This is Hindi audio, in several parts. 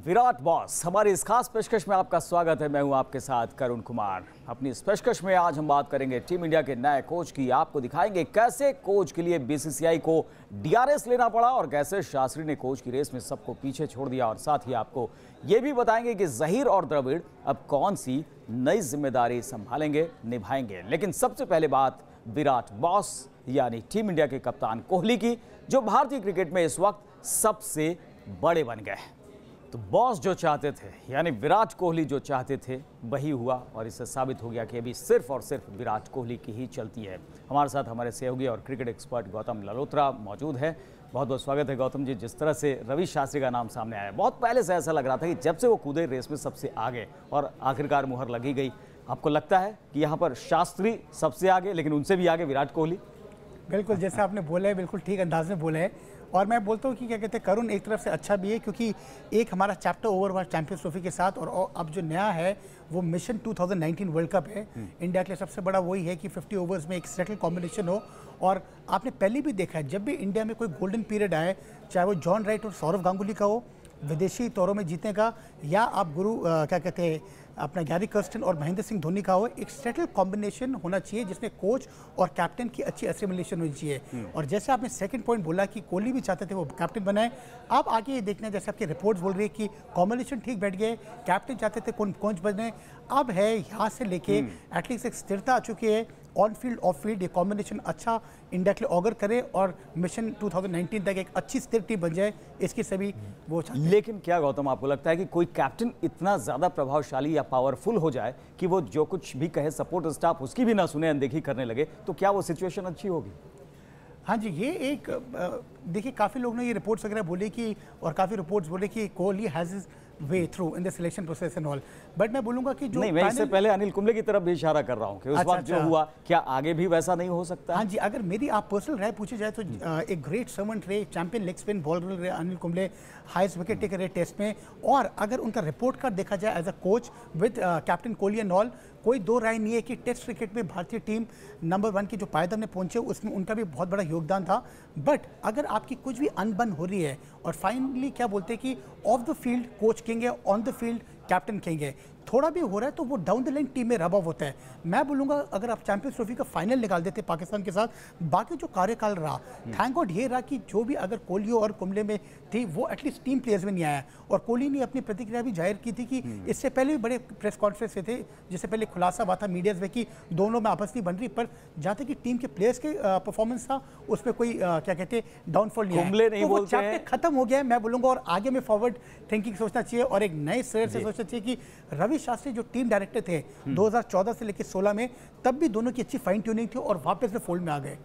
विराट बॉस हमारी इस खास पेशकश में आपका स्वागत है। मैं हूं आपके साथ करुण कुमार। अपनी इस पेशकश में आज हम बात करेंगे टीम इंडिया के नए कोच की। आपको दिखाएंगे कैसे कोच के लिए बीसीसीआई को डीआरएस लेना पड़ा और कैसे शास्त्री ने कोच की रेस में सबको पीछे छोड़ दिया। और साथ ही आपको ये भी बताएंगे कि जहीर और द्रविड़ अब कौन सी नई जिम्मेदारी संभालेंगे, निभाएंगे। लेकिन सबसे पहले बात विराट बॉस यानी टीम इंडिया के कप्तान कोहली की, जो भारतीय क्रिकेट में इस वक्त सबसे बड़े बन गए। तो बॉस जो चाहते थे यानी विराट कोहली जो चाहते थे वही हुआ और इससे साबित हो गया कि अभी सिर्फ और सिर्फ विराट कोहली की ही चलती है। हमारे साथ हमारे सहयोगी और क्रिकेट एक्सपर्ट गौतम ललोत्रा मौजूद है। बहुत बहुत स्वागत है गौतम जी। जिस तरह से रवि शास्त्री का नाम सामने आया, बहुत पहले से ऐसा लग रहा था कि जब से वो कूदे रेस में सबसे आगे और आखिरकार मुहर लगी गई। आपको लगता है कि यहाँ पर शास्त्री सबसे आगे, लेकिन उनसे भी आगे विराट कोहली? बिल्कुल, जैसे आपने बोला है, बिल्कुल ठीक अंदाज में बोला है। और मैं बोलता हूँ कि क्या कहते हैं, करुण एक तरफ से अच्छा भी है क्योंकि एक हमारा चैप्टर ओवर हुआ चैंपियंस ट्रॉफी के साथ, और अब जो नया है वो मिशन 2019 वर्ल्ड कप है। इंडिया के लिए सबसे बड़ा वही है कि 50 ओवर्स में एक सेटल कॉम्बिनेशन हो। और आपने पहले भी देखा है, जब भी इंडिया में कोई गोल्डन पीरियड आए, चाहे वो जॉन राइट और सौरव गांगुली का हो विदेशी तौरों में जीतने का, या आप गुरु क्या कहते हैं अपना गैरी कर्स्टन और महेंद्र सिंह धोनी का हो, एक सेटल कॉम्बिनेशन होना चाहिए जिसमें कोच और कैप्टन की अच्छी एसिमुलेशन होनी चाहिए। और जैसे आपने सेकंड पॉइंट बोला कि कोहली भी चाहते थे वो कैप्टन बनाए, आप आगे ये देखना जैसे आपके रिपोर्ट्स बोल रही है कि कॉम्बिनेशन ठीक बैठ गए, कैप्टन चाहते थे कौन कोच बने, अब है यहाँ से लेके एटलीस्ट एक स्थिरता आ चुकी है। ऑन फील्ड ऑफ फील्ड ये कॉम्बिनेशन अच्छा इंडिया के लिए ऑगर करे और मिशन 2019 तक एक अच्छी स्थिर टीम बन जाए, इसकी सभी वो चाहते हैं। लेकिन क्या गौतम आपको लगता है कि कोई कैप्टन इतना ज्यादा प्रभावशाली या पावरफुल हो जाए कि वो जो कुछ भी कहे सपोर्ट स्टाफ उसकी भी ना सुने, अनदेखी करने लगे, तो क्या वो सिचुएशन अच्छी होगी? हाँ जी, ये एक देखिए काफ़ी लोग ने ये रिपोर्ट्स वगैरह बोले कि, और काफ़ी रिपोर्ट्स बोले कि Kohli has his way through in the selection process and all, but मैं बोलूंगा कि जो नहीं, मैं इससे पहले अनिल कुंबले की तरफ भी इशारा कर रहा हूँ कि उस वक्त जो हुआ, क्या आगे भी वैसा नहीं हो सकता? हाँ जी, अगर मेरी आप पर्सनल राय पूछी जाए तो एक ग्रेट सर्वेंट रहे, चैंपियन लेग स्पिन बॉलर रहे Anil Kumble, highest wicket taker रहे टेस्ट में, और अगर उनका रिपोर्ट कार्ड देखा जाए as a coach with captain Kohli and all, कोई दो राय नहीं है कि टेस्ट क्रिकेट में भारतीय टीम नंबर 1 की जो पायदान में पहुंचे उसमें उनका भी बहुत बड़ा योगदान था। बट अगर आपकी कुछ भी अनबन हो रही है और फाइनली क्या बोलते हैं कि off the field coach king है, on the field captain king है, थोड़ा भी हो रहा है तो वो डाउन द लाइन टीम में रब ऑफ होता है। मैं बोलूँगा अगर आप चैंपियंस ट्रॉफी का फाइनल निकाल देते पाकिस्तान के साथ, बाकी जो कार्यकाल रहा, थैंक गॉड ये रहा कि जो भी अगर कोहली और कुंबले में थी वो एटलीस्ट टीम प्लेयर्स में नहीं आया। और कोहली ने अपनी प्रतिक्रिया भी जाहिर की थी कि इससे पहले भी बड़े प्रेस कॉन्फ्रेंस थे जिससे पहले खुलासा हुआ था मीडियाज में कि दोनों में आपस नहीं बन रही, पर जहाँ तक कि टीम के प्लेयर्स के परफॉर्मेंस था उसमें कोई क्या कहते हैं डाउनफॉल नहीं कुंबले नहीं बोलते तो चैप्टर खत्म हो गया है मैं बोलूँगा। और आगे में फॉरवर्ड थिंकिंग सोचना चाहिए और एक नए सिरे से सोचना चाहिए कि रवि शास्त्री जो टीम डायरेक्टर थे 2014 से लेकर 16 में, तब भी दोनों की अच्छी फाइन ट्यूनिंग थी और वापस से फोल्ड में आ गए।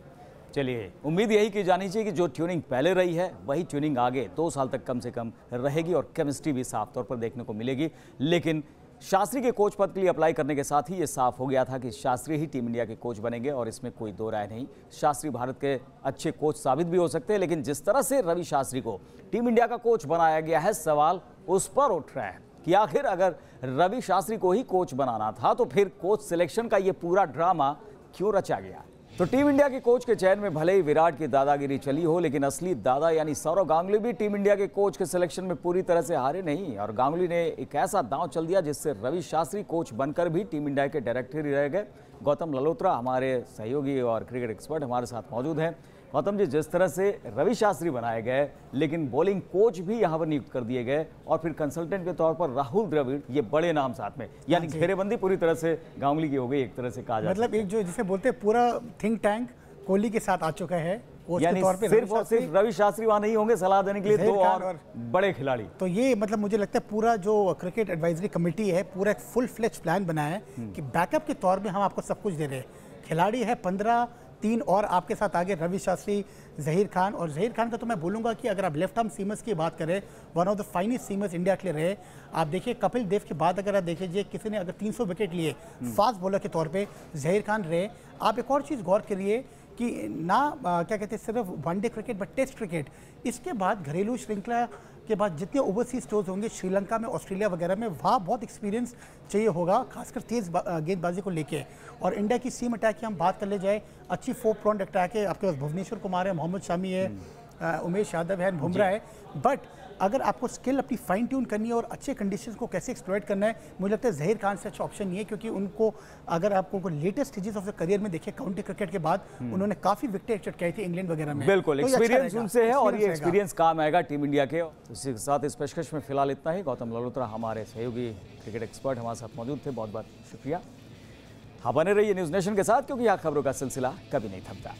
चलिए, उम्मीद यही की जानी चाहिए कि जो ट्यूनिंग पहले रही है वही ट्यूनिंग आगे 2 साल तक कम से कम रहेगी और केमिस्ट्री भी साफ तौर पर देखने को मिलेगी। लेकिन शास्त्री के कोच पद के लिए अप्लाई करने के साथ ही ये साफ हो गया था कि शास्त्री ही टीम इंडिया के कोच बनेंगे और इसमें कोई दो राय नहीं। शास्त्री भारत के अच्छे कोच साबित भी हो सकते हैं, लेकिन जिस तरह से रवि शास्त्री को टीम इंडिया का कोच बनाया गया है, सवाल उस पर उठ रहा है कि आखिर अगर रवि शास्त्री को ही कोच बनाना था तो फिर कोच सिलेक्शन का ये पूरा ड्रामा क्यों रचा गया? तो टीम इंडिया के कोच के चयन में भले ही विराट की दादागिरी चली हो, लेकिन असली दादा यानी सौरव गांगुली भी टीम इंडिया के कोच के सिलेक्शन में पूरी तरह से हारे नहीं। और गांगुली ने एक ऐसा दांव चल दिया जिससे रवि शास्त्री कोच बनकर भी टीम इंडिया के डायरेक्टर ही रह गए। गौतम ललोत्रा हमारे सहयोगी और क्रिकेट एक्सपर्ट हमारे साथ मौजूद हैं। गौतम जी, जिस तरह से रवि शास्त्री बनाए गए, लेकिन बॉलिंग कोच भी यहाँ पर नियुक्त कर दिए गए और फिर कंसल्टेंट के तौर पर राहुल द्रविड़, ये बड़े नाम साथ में, यानी घेरेबंदी पूरी तरह से गांगुली की हो गई एक तरह से कहा जाए। मतलब एक जो जिसे बोलते हैं पूरा थिंक टैंक कोहली के साथ आ चुका है यानी सिर्फ और सिर्फ रवि शास्त्री वहां नहीं होंगे सलाह देने के लिए, 2 और बड़े खिलाड़ी। तो ये मतलब मुझे लगता है पूरा जो क्रिकेट एडवाइजरी कमेटी है पूरा एक फुल फ्लेज प्लान बनाया है कि बैकअप के तौर में हम आपको सब कुछ दे रहे हैं। खिलाड़ी है 15, 3 और आपके साथ आगे रवि शास्त्री, जहीर खान। और जहीर खान का तो मैं बोलूँगा कि अगर आप लेफ्ट आर्म सीमर्स की बात करें, one of the finest seamers India के लिए रहे। आप देखिए कपिल देव के बाद अगर आप देखिए किसी ने अगर 300 विकेट लिए फास्ट बॉलर के तौर पे जहीर खान रहे। आप एक और चीज़ गौर करिए कि ना क्या कहते हैं सिर्फ one day cricket but test cricket, इसके बाद घरेलू श्रृंखला के बाद जितने ओवरसीज टूर्स होंगे श्रीलंका में, ऑस्ट्रेलिया वगैरह में, वहाँ बहुत एक्सपीरियंस चाहिए होगा खासकर तेज़ गेंदबाजी को लेके। और इंडिया की सीम अटैक की हम बात कर ले जाए, अच्छी 4 प्रॉन्ड अटैक है, आपके पास भुवनेश्वर कुमार है, मोहम्मद शामी है, उमेश यादव है, बुमराह है, बट अगर आपको स्किल अपनी फाइन ट्यून करनी है और अच्छे कंडीशंस को कैसे एक्सप्लॉइट करना है, मुझे लगता है जहीर खान से अच्छा ऑप्शन नहीं है, क्योंकि उनको अगर आपको latest stages of the career में देखें काउंटी क्रिकेट के बाद उन्होंने काफ़ी विकेट चटकाई थी इंग्लैंड वगैरह में। बिल्कुल, तो एक्सपीरियंस उनसे है और ये एक्सपीरियंस काम आएगा टीम इंडिया के। इसी के साथ इस पेशकश में फिलहाल इतना ही। गौतम ललोत्रा हमारे सहयोगी क्रिकेट एक्सपर्ट हमारे साथ मौजूद थे, बहुत बहुत शुक्रिया। हाँ, बने रहिए न्यूज़ नेशन के साथ, क्योंकि यहाँ खबरों का सिलसिला कभी नहीं थमता।